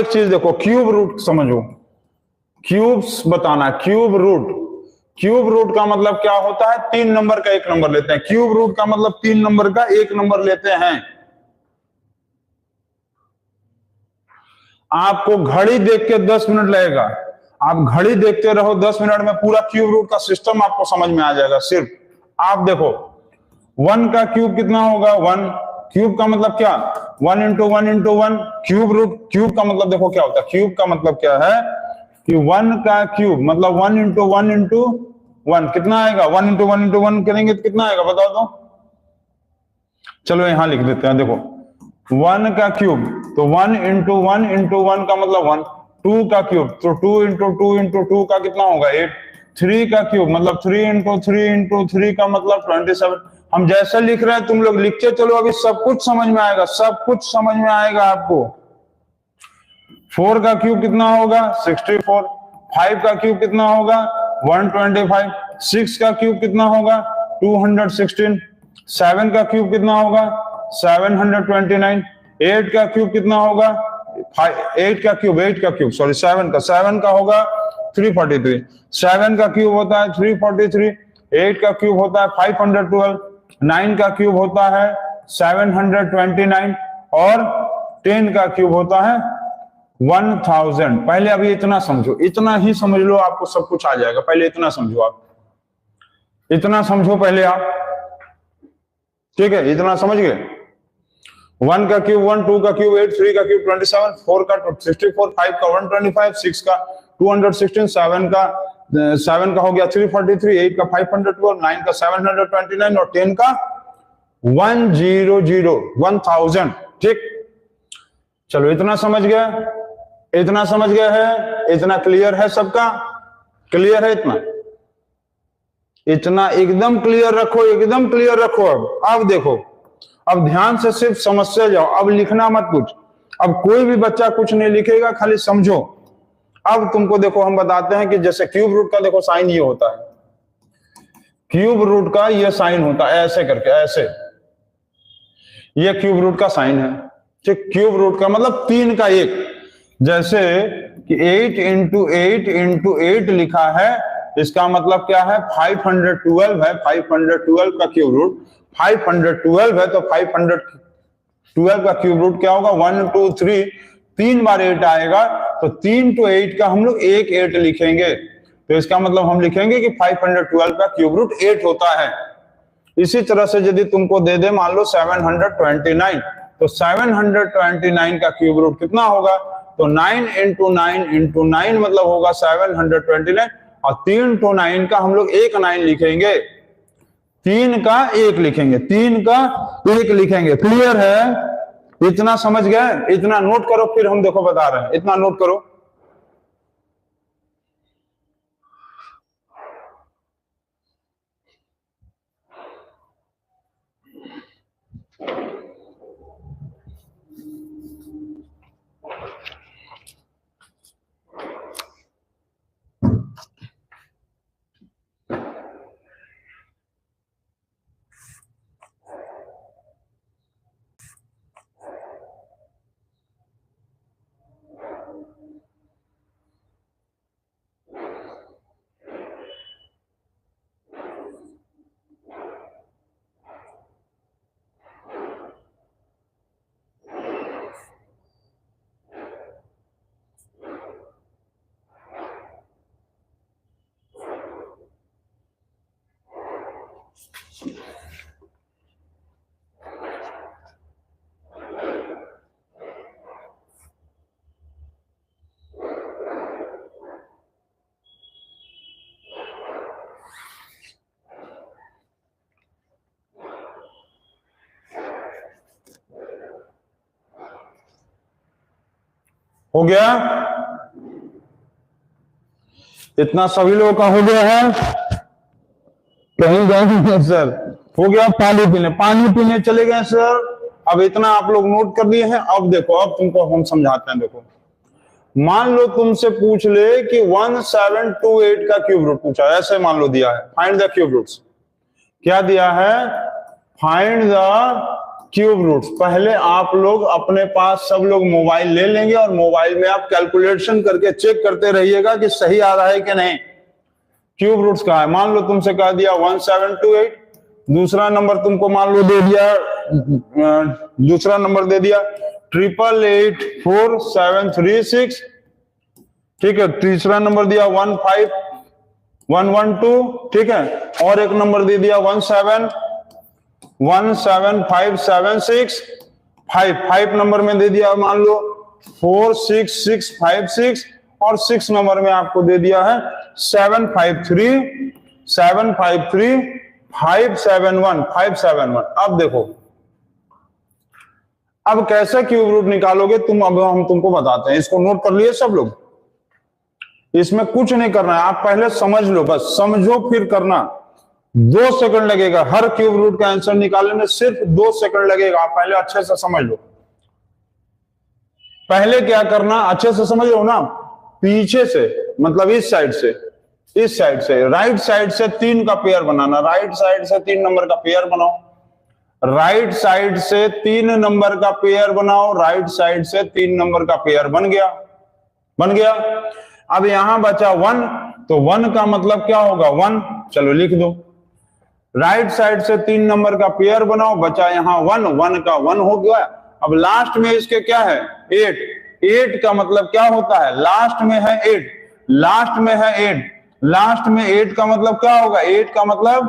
एक चीज देखो, क्यूब रूट समझो, क्यूब्स बताना है, क्यूब रूट। क्यूब रूट का मतलब क्या होता है? 3 नंबर का 1 नंबर लेते हैं। क्यूब रूट का मतलब 3 नंबर का 1 नंबर लेते हैं। आपको घड़ी देख के 10 मिनट लगेगा, आप घड़ी देखते रहो, 10 मिनट में पूरा क्यूब रूट का सिस्टम आपको समझ में आ जाएगा। सिर्फ आप देखो 1 का क्यूब कितना होगा? 1 क्यूब का मतलब क्या? 1 into 1 into 1 cube root. Cube का मतलब देखो क्या होता है? क्यूब का मतलब क्या है कि 1 का क्यूब मतलब 1 इंटू 1 इंटू 1 कितना आएगा? 1 इंटू 1 इंटू 1 करेंगे तो कितना आएगा बताओ तो? चलो यहां लिख देते हैं, देखो 1 का क्यूब तो 1 इंटू 1 इंटू 1 का मतलब 1। 2 का क्यूब तो 2 इंटू 2 इंटू 2 का कितना होगा? 8। 3 का क्यूब मतलब 3 इंटू 3 इंटू 3 का मतलब 27। हम जैसे लिख रहे हैं तुम लोग लिखते चलो, अभी सब कुछ समझ में आएगा, सब कुछ समझ में आएगा आपको। 4 का क्यूब कितना होगा? 64। 5 का क्यूब कितना होगा? 125। 6 का क्यूब कितना होगा? 216। 7 का क्यूब कितना होगा? 729। 8 का क्यूब कितना होगा? 8 का क्यूब सॉरी 7 का होगा 343। 7 का क्यूब होता है 343। 8 का क्यूब होता है 512। 9 का क्यूब होता है 729 और 10 का क्यूब होता है 1000। पहले अभी इतना समझो, इतना ही समझ लो, आपको सब कुछ आ जाएगा। पहले इतना समझो, आप इतना समझो पहले आप, ठीक है? इतना समझ गए। 1 का क्यूब 1, 2 का क्यूब 8, 3 का क्यूब 27, 4 का 64, 5 का 125, 6 का 216, 7 का हो गया 343, 8 का 512, 9 का 729 और 10 का 1000। ठीक, चलो इतना समझ गया, इतना समझ गए है, इतना क्लियर है सबका? क्लियर है इतना? इतना एकदम क्लियर रखो, एकदम क्लियर रखो। अब देखो, अब ध्यान से सिर्फ समस्या जाओ, अब लिखना मत कुछ। अब कोई भी बच्चा कुछ नहीं लिखेगा, खाली समझो। अब तुमको देखो हम बताते हैं कि जैसे क्यूब रूट का देखो साइन ये होता है, क्यूब रूट का ये साइन होता है ऐसे करके, ऐसे, ये क्यूब रूट का साइन है। ठीक, क्यूब रूट का मतलब 3 का 1। जैसे कि 8 इंटू 8 इंटू 8 लिखा है, इसका मतलब क्या है? 512 है। 512 का क्यूब रूट 512 है, तो 512 का क्यूब रूट क्या होगा? 1 2 3, 3 बार 8 आएगा, तो 3 to 8 का हम लोग 1 8 लिखेंगे। तो इसका मतलब हम लिखेंगे कि 512 का क्यूब रूट 8 होता है। इसी तरह से यदि तुमको दे दे मान लो 729, तो 729 का क्यूब रूट कितना होगा? तो 9 इंटू 9 इंटू 9 मतलब होगा 729, और 3 to 9 का हम लोग 1 9 लिखेंगे, 3 का 1 लिखेंगे, 3 का 1 लिखेंगे। क्लियर है? इतना समझ गए? इतना नोट करो, फिर हम देखो बता रहे हैं, इतना नोट करो। हो गया? इतना सभी लोगों का हो गया है? कहीं गए सर? हो गया? पानी पीने चले गए सर। अब इतना आप लोग नोट कर लिए हैं। अब देखो, अब तुमको हम समझाते हैं। देखो, मान लो तुमसे पूछ ले कि 1728 का क्यूब रूट पूछा, ऐसे मान लो दिया है, फाइंड द क्यूब रूट्स। क्या दिया है? Find the cube roots. पहले आप लोग अपने पास सब लोग मोबाइल ले लेंगे और मोबाइल में आप कैलकुलेशन करके चेक करते रहिएगा कि सही आ रहा है कि नहीं। क्यूब रूट्स कहा है, मान लो तुमसे कह दिया 1728, दूसरा नंबर तुमको मान लो दे दिया, दूसरा नंबर दे दिया 8884 ठीक है, तीसरा नंबर दिया 15112, ठीक है, और एक नंबर दे दिया 1717576, 5 नंबर में दे दिया मान लो 46656, और 6 नंबर में आपको दे दिया है 753 अब देखो, अब कैसे क्यूब रूट निकालोगे तुम, अब हम तुमको बताते हैं। इसको नोट कर लिए सब लोग, इसमें कुछ नहीं करना है, आप पहले समझ लो, बस समझो फिर करना। 2 सेकंड लगेगा हर क्यूब रूट का आंसर निकालने में, सिर्फ 2 सेकंड लगेगा। आप पहले अच्छे से समझ लो। पहले क्या करना, अच्छे से समझ लो ना, पीछे से मतलब इस साइड से, इस साइड से, राइट साइड से 3 का पेयर बनाना। राइट साइड से 3 नंबर का पेयर बनाओ, राइट साइड से 3 नंबर का पेयर बनाओ, राइट साइड से 3 नंबर का पेयर बन गया, बन गया। अब यहां बचा 1, तो 1 का मतलब क्या होगा 1, चलो लिख दो। राइट साइड से 3 नंबर का पेयर बनाओ, बचा यहां 1, 1 का 1 हो गया। अब लास्ट में इसके क्या है 8, 8 का मतलब क्या होता है, लास्ट में है 8, लास्ट में है 8, लास्ट में 8 का मतलब क्या होगा, 8 का मतलब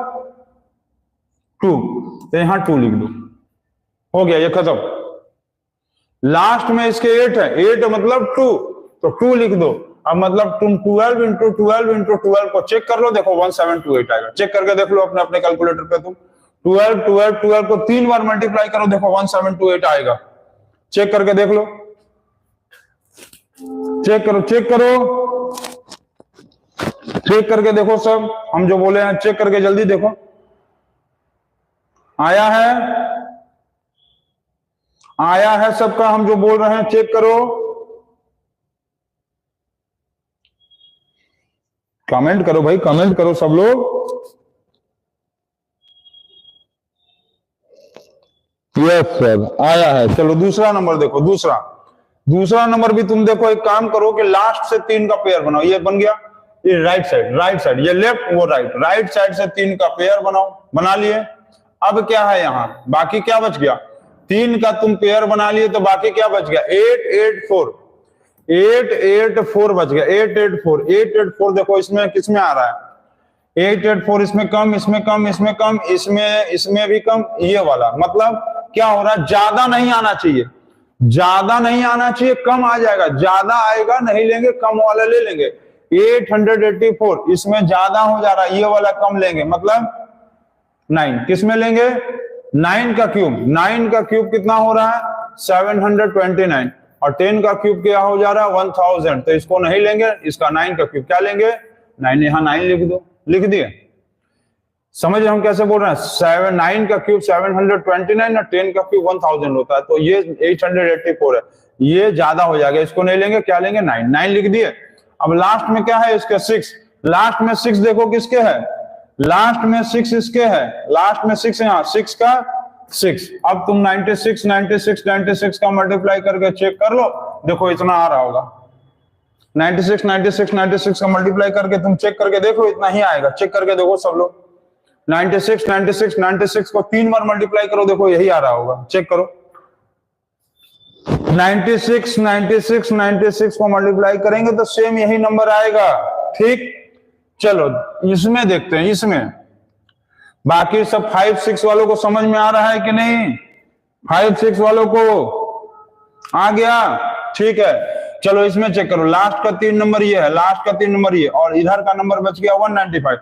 2, तो यहां 2 लिख दो, हो गया ये खत्म। लास्ट में इसके 8 है, 8 मतलब 2, तो 2 लिख दो। अब मतलब तुम 12 इंटू 12 को चेक कर लो, देखो 1728 आएगा। चेक करके देख लो अपने अपने कैलकुलेटर पे तुम, 12 को 3 बार मल्टीप्लाई करो, देखो 1728 आएगा। चेक करके देख लो, चेक करो, चेक करो, चेक करके देखो सब, हम जो बोले हैं चेक करके जल्दी देखो। आया है, आया है सबका, हम जो बोल रहे हैं चेक करो, कमेंट करो भाई, कमेंट करो सब लोग। यस सर, आया है। चलो दूसरा नंबर देखो, दूसरा नंबर भी तुम देखो, एक काम करो कि लास्ट से 3 का पेयर बनाओ, ये बन गया, ये राइट साइड, ये लेफ्ट वो राइट, राइट साइड से 3 का पेयर बनाओ, बना लिए। अब क्या है यहां, बाकी क्या बच गया, 3 का तुम पेयर बना लिए, तो बाकी क्या बच गया 884 बच गया, 884 देखो इसमें किसमें आ रहा है 884, इसमें कम, इसमें कम, इसमें कम, इसमें भी कम, ये वाला मतलब क्या हो रहा है, ज्यादा नहीं आना चाहिए, ज्यादा नहीं आना चाहिए, कम आ जाएगा, ज्यादा आएगा नहीं लेंगे, कम वाला ले लेंगे। 884 इसमें ज्यादा हो जा रहा है, ये वाला कम लेंगे, मतलब 9 किसमें लेंगे, 9 का क्यूब, 9 का क्यूब कितना हो रहा है 729, और 10 का क्यूब क्या हो जा रहा है 1000, तो इसको नहीं लेंगे, इसका 9 का क्यूब क्या लेंगे 9, यहां 9 लिख दो, लिख दिए। समझ हम कैसे बोल रहे हैं, 9 का क्यूब 729 और 10 का क्यूब 1000 होता है, तो ये 884 है, ये ज्यादा हो जाएगा, इसको नहीं लेंगे, क्या लेंगे 9 लिख दिए। अब लास्ट में क्या है इसके 6, लास्ट में 6 देखो किसके है, लास्ट में 6 इसके है, लास्ट में 6 यहाँ 6 का 6। अब तुम 96 का मल्टीप्लाई करके चेक कर लो, देखो इतना आ रहा होगा, 96 का मल्टीप्लाई करके तुम चेक करके देखो, इतना ही आएगा। चेक करके देखो सब लोग, 96 को 3 बार मल्टीप्लाई करो, देखो यही आ रहा होगा, चेक करो। 96 को मल्टीप्लाई करेंगे तो सेम यही नंबर आएगा, ठीक। चलो इसमें देखते हैं, इसमें बाकी सब 5, 6 वालों को समझ में आ रहा है कि नहीं, 5, 6 वालों को आ गया, ठीक है। चलो इसमें चेक करो, लास्ट का 3 नंबर ये है, लास्ट का 3 नंबर ये, और इधर का नंबर बच गया 195,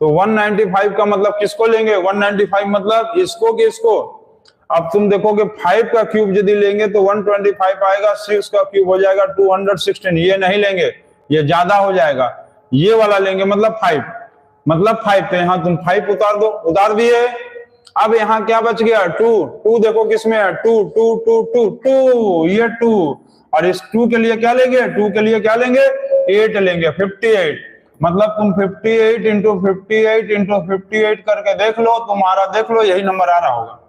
तो 195 का मतलब किसको लेंगे, 195 मतलब इसको कि इसको। अब तुम देखोगे 5 का क्यूब यदि लेंगे तो 125 आएगा, 6 का क्यूब हो जाएगा 216, ये नहीं लेंगे, ये ज्यादा हो जाएगा, ये वाला लेंगे, मतलब 5, तो यहाँ तुम 5 उतार दो, उतार दिए। अब यहाँ क्या बच गया 2 देखो किसमें है 2, ये 2, और इस 2 के लिए क्या लेंगे, 2 के लिए क्या लेंगे 8 लेंगे, 58, मतलब तुम 58 इंटू 58 करके देख लो, तुम्हारा देख लो यही नंबर आ रहा होगा,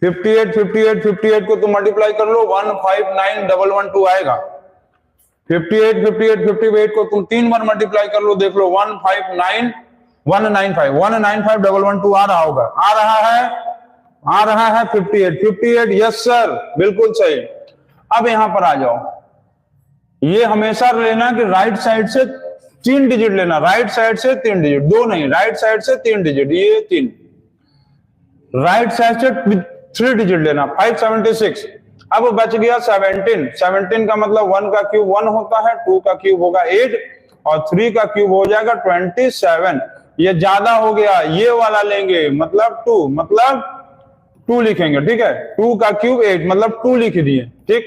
58 58 58 को तुम मल्टीप्लाई कर लो 159112 आएगा। 58 58 58 को तुम 3 बार मल्टीप्लाई कर लो, देख लो 195 आ रहा होगा। आ रहा है 58 58, यस सर, बिल्कुल सही। अब यहां पर आ जाओ, ये हमेशा लेना कि राइट साइड से 3 डिजिट लेना, राइट साइड से 3 डिजिट, 2 नहीं, राइट साइड से 3 डिजिट, ये 3, राइट साइड से 3 डिजिट लेना, 576। अब बच गया 17, 17 का मतलब 1 का क्यूब 1 होता है, 2 का क्यूब होगा 8 और 3 का क्यूब हो जाएगा 27। ये ज्यादा हो गया, ये वाला लेंगे, मतलब 2 लिखेंगे, ठीक है। 2 का क्यूब 8 मतलब 2 लिख दिए, ठीक।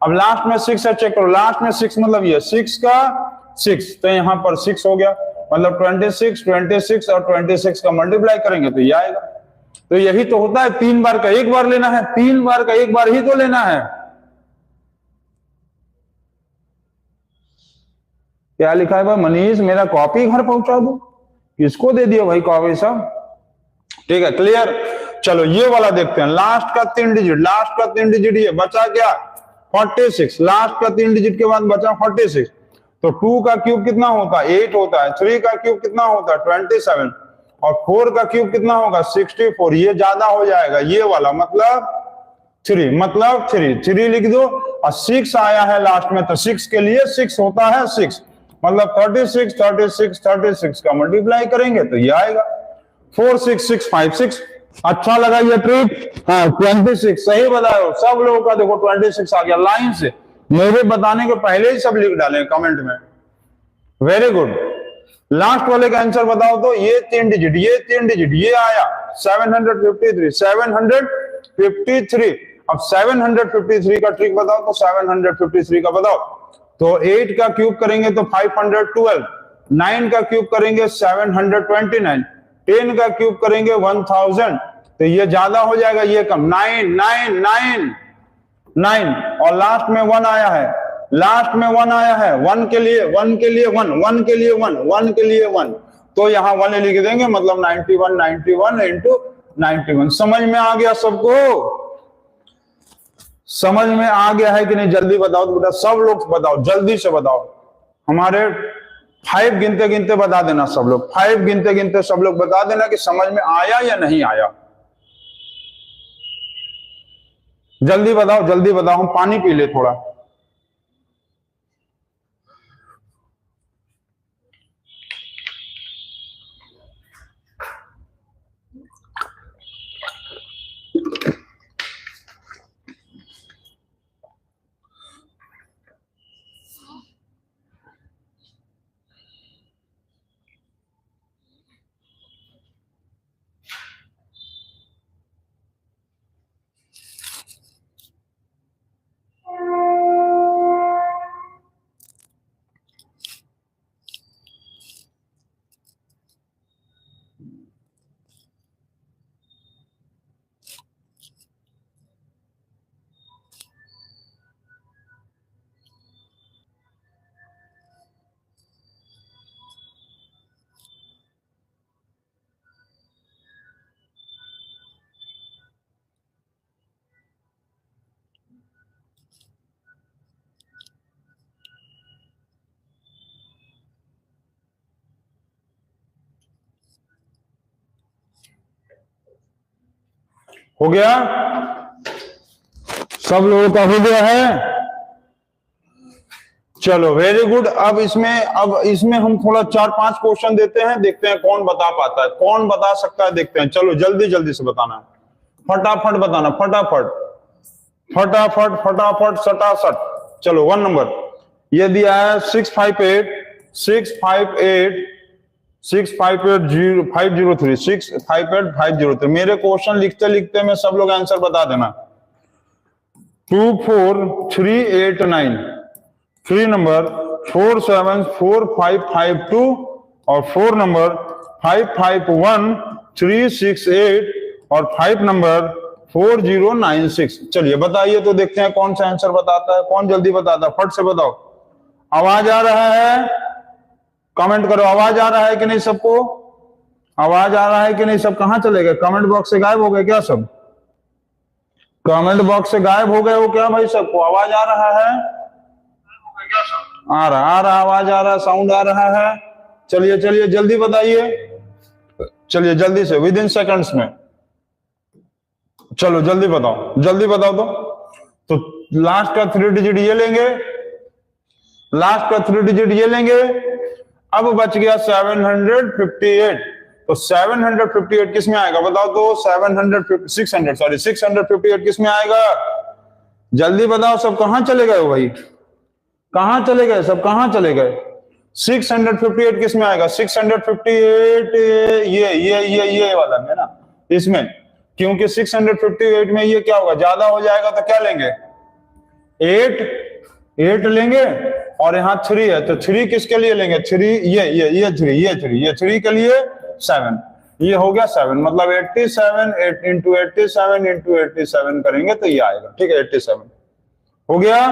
अब लास्ट में 6 है, चेक करो, लास्ट में 6 मतलब ये 6 का 6, तो यहां पर 6 हो गया, मतलब 26 26 और 26 का मल्टीप्लाई करेंगे तो ये आएगा। तो यही तो होता है, 3 बार का 1 बार लेना है, 3 बार का 1 बार ही तो लेना है। क्या लिखा है भाई मनीष, मेरा कॉपी घर पहुंचा दो, किसको दे दिया भाई कॉपी सब, ठीक है, क्लियर। चलो ये वाला देखते हैं, लास्ट का 3 डिजिट, लास्ट का 3 डिजिट ये बचा क्या 46, लास्ट का 3 डिजिट के बाद बचा 46। तो 2 का क्यूब कितना होता है 8 होता है, 3 का क्यूब कितना होता है 27 और 4 का क्यूब कितना होगा 64, ये ज्यादा हो जाएगा, ये वाला मतलब 3 लिख दो और 6 आया है लास्ट में, तो 6 के लिए 6 होता है 6, मतलब 36 36 36 का मल्टीप्लाई करेंगे तो ये आएगा 46656। अच्छा लगा ये ट्रिक, हाँ 26 सही बताओ सब लोगों का, देखो 26 आ गया लाइन से, मेरे बताने के पहले ही सब लिख डालें कमेंट में, वेरी गुड। लास्ट वाले का आंसर बताओ तो, ये 3 डिजिट, ये 3 डिजिट, ये आया 753 753। अब 753 का ट्रिक बताओ तो 753 का बताओ तो 8 का क्यूब करेंगे तो 512, 9 का क्यूब करेंगे 729, 10 का क्यूब करेंगे 1000, तो ये ज्यादा हो जाएगा, ये कम, 9 9 9 9 और लास्ट में 1 आया है, लास्ट में 1 आया है, 1 के लिए 1 के लिए 1 1 के लिए 1 1 के लिए 1, तो यहां 1 लिख देंगे, मतलब 91 91 इंटू 91। समझ में आ गया सबको, समझ में आ गया है कि नहीं, जल्दी बताओ तो बेटा, सब लोग बताओ, जल्दी से बताओ, हमारे 5 गिनते गिनते बता देना सब लोग, 5 गिनते गिनते सब लोग बता देना कि समझ में आया या नहीं आया, जल्दी बताओ, हम पानी पी ले थोड़ा। हो गया, सब लोगों का हो गया है, चलो वेरी गुड। अब इसमें हम थोड़ा 4-5 क्वेश्चन देते हैं, देखते हैं कौन बता पाता है, कौन बता सकता है, देखते हैं। चलो जल्दी जल्दी से बताना है, फटाफट बताना, फटाफट फटाफट फटाफट सटासट। चलो 1 नंबर ये दिया है 658 658 658 503 658 503। मेरे क्वेश्चन लिखते लिखते में सब लोग आंसर बता देना। 24389, 3 नंबर 474552 और 4 नंबर 551368 और 5 नंबर 4096। चलिए बताइए तो देखते हैं कौन सा आंसर बताता है, कौन जल्दी बताता है, फट से बताओ। आवाज आ रहा है, कमेंट करो, आवाज आ रहा है कि नहीं सबको, आवाज आ रहा है कि नहीं, सब कहां चले गए, कमेंट बॉक्स से गायब हो गए क्या सब? कमेंट बॉक्स से गायब हो गए हो क्या भाई? सबको आवाज आ रहा है? आ रहा आवाज आ रहा, साउंड आ रहा है। चलिए चलिए जल्दी बताइए, चलिए जल्दी से, विद इन सेकंड्स में। चलो जल्दी बताओ, जल्दी बताओ। तो लास्ट का 3 डिजिट ये लेंगे, लास्ट का 3 डिजिट ये लेंगे। अब बच गया 758। तो 758 किस में आएगा बताओ तो? 658 किस में आएगा? जल्दी बताओ। सब कहां चले गए हो भाई? कहां चले गए सब? कहां चले गए? 658 किस में आएगा? 658 ये वाला में ना, इसमें। क्योंकि 658 में ये क्या होगा? ज्यादा हो जाएगा तो क्या लेंगे? 8 लेंगे, और यहाँ 3 है तो 3 किसके लिए लेंगे? 3 ये 3 के लिए 7, ये हो गया 7। मतलब 87 इंटू 87 करेंगे तो ये आएगा। ठीक है, 87 हो गया।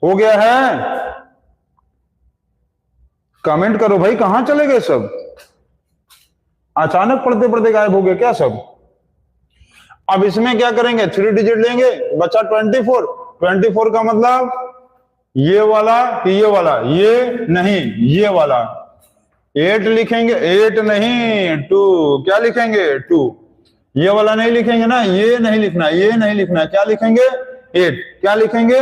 हो गया है? कमेंट करो भाई, कहां चले गए सब? अचानक पढ़ते पढ़ते गायब हो गए क्या सब? अब इसमें क्या करेंगे? 3 डिजिट लेंगे, बचा 24 का मतलब ये वाला कि ये वाला? ये नहीं, ये वाला। 8 लिखेंगे, 8 नहीं 2। क्या लिखेंगे? 2। ये वाला नहीं लिखेंगे ना, ये नहीं लिखना, ये नहीं लिखना। क्या लिखेंगे? 8। क्या लिखेंगे?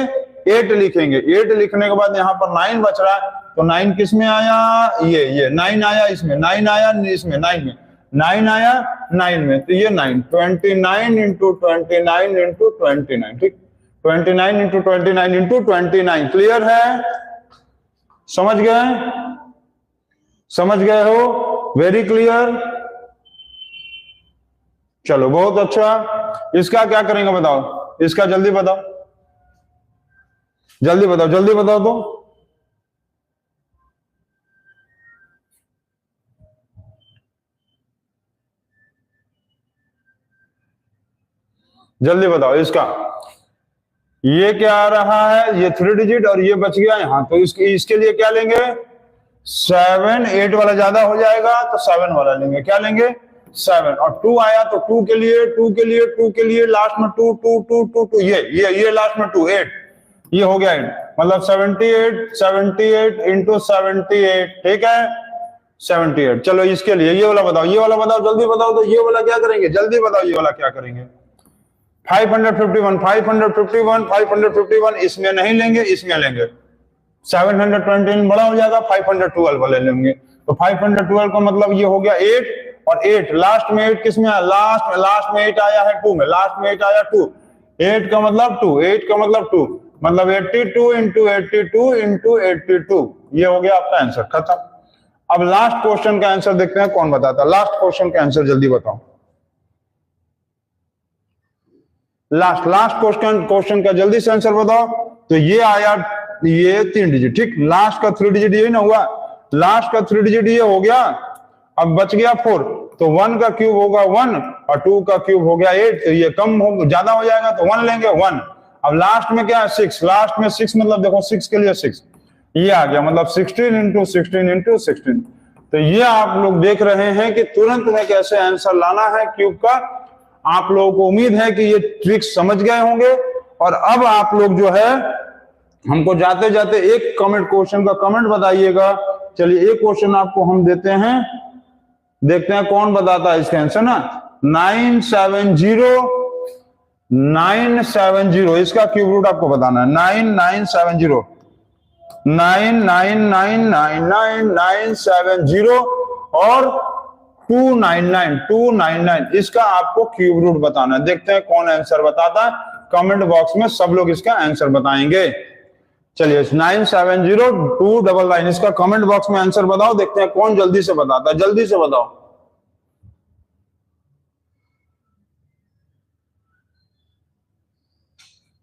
8 लिखेंगे। 8 लिखने के बाद यहाँ पर 9 बच रहा है, तो 9 किस में आया? ये 9 आया इसमें, 9 आया इसमें, 9 में, 9 आया 9 में, तो ये 9। 29 इंटू 29 इंटू 29। ठीक, 29 इंटू 29 इंटू 29। क्लियर है? समझ गए? समझ गए हो? Very clear. चलो बहुत अच्छा। इसका क्या करेंगे बताओ? इसका जल्दी बताओ, जल्दी बताओ, जल्दी बताओ तो। जल्दी बताओ इसका। ये क्या आ रहा है? ये 3 डिजिट और ये बच गया यहाँ, तो इसके लिए क्या लेंगे? 7। 8 वाला ज्यादा हो जाएगा तो 7 वाला लेंगे। क्या लेंगे? 7। और 2 आया तो 2 के लिए लास्ट में 2 ये लास्ट में 2 8, ये हो गया 8। मतलब 78 इंटू 78। ठीक है, 78। चलो इसके लिए ये वाला बताओ, ये वाला बताओ, जल्दी बताओ तो। ये वाला क्या करेंगे? जल्दी बताओ, ये वाला क्या करेंगे? 551 इसमें नहीं लेंगे, इसमें लेंगे। 720 बड़ा हो जाएगा, 512 वाले लेंगे। तो 512 का मतलब ये हो गया 8, और 8 लास्ट में 8 किसमें आया? लास्ट में 8 आया है 2 में, लास्ट में 8 आया 2। 8 का मतलब 2, 8 का मतलब 2, मतलब 82 इंटू 82 इंटू 82। ये हो गया आपका आंसर, खत्म। अब लास्ट क्वेश्चन का आंसर देखते हैं कौन बताता है। लास्ट क्वेश्चन का आंसर जल्दी बताओ। लास्ट क्वेश्चन का जल्दी से आंसर बताओ। तो ये आया, ये 3 डिजिट। ठीक, लास्ट का 3 डिजिट ये ना हुआ, लास्ट का 3 डिजिट ये हो गया। अब बच गया 4, तो 1 का क्यूब होगा 1 और 2 का क्यूब हो गया 8। तो ये कम हो, ज्यादा हो जाएगा तो 1 लेंगे, 1। अब लास्ट में क्या है? 6। लास्ट में 6 मतलब देखो 6 के लिए 6 ये आ गया, मतलब 16 इंटू 16 इंटू 16। तो ये आप लोग देख रहे हैं कि तुरंत में कैसे आंसर लाना है क्यूब का। आप लोगों को उम्मीद है कि ये ट्रिक समझ गए होंगे। और अब आप लोग जो है हमको जाते जाते एक कमेंट, क्वेश्चन का कमेंट बताइएगा। चलिए एक क्वेश्चन आपको हम देते हैं, देखते हैं कौन बताता है इसका आंसर ना। 970 इसका क्यूब रूट आपको बताना है। 9970 999999970 और 299 इसका आपको क्यूब रूट बताना है। देखते हैं कौन आंसर बताता है। कमेंट बॉक्स में सब लोग इसका आंसर बताएंगे। चलिए 970299 इसका कमेंट बॉक्स में आंसर बताओ। देखते हैं कौन जल्दी से बताता है, जल्दी से बताओ।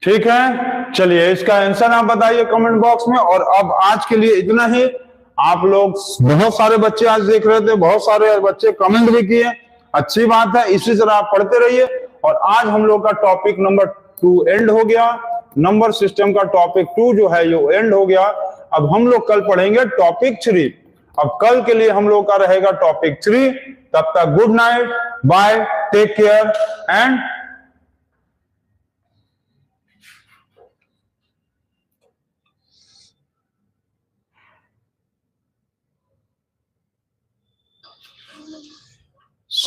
ठीक है, चलिए इसका आंसर आप बताइए कमेंट बॉक्स में। और अब आज के लिए इतना ही। आप लोग बहुत सारे बच्चे आज देख रहे थे, बहुत सारे बच्चे कमेंट भी किए, अच्छी बात है। इसी तरह आप पढ़ते रहिए। और आज हम लोग का टॉपिक नंबर 2 एंड हो गया। नंबर सिस्टम का टॉपिक 2 जो है ये एंड हो गया। अब हम लोग कल पढ़ेंगे टॉपिक 3। अब कल के लिए हम लोग का रहेगा टॉपिक 3। तब तक good night, bye, take care and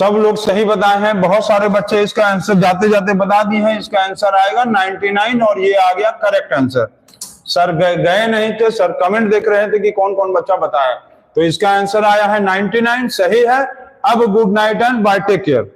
सब लोग सही बताए हैं, बहुत सारे बच्चे इसका आंसर जाते जाते बता दिए हैं। इसका आंसर आएगा 99 और ये आ गया करेक्ट आंसर। सर गए नहीं थे, सर कमेंट देख रहे थे कि कौन कौन बच्चा बताया, तो इसका आंसर आया है 99, सही है। अब good night and bye, take care.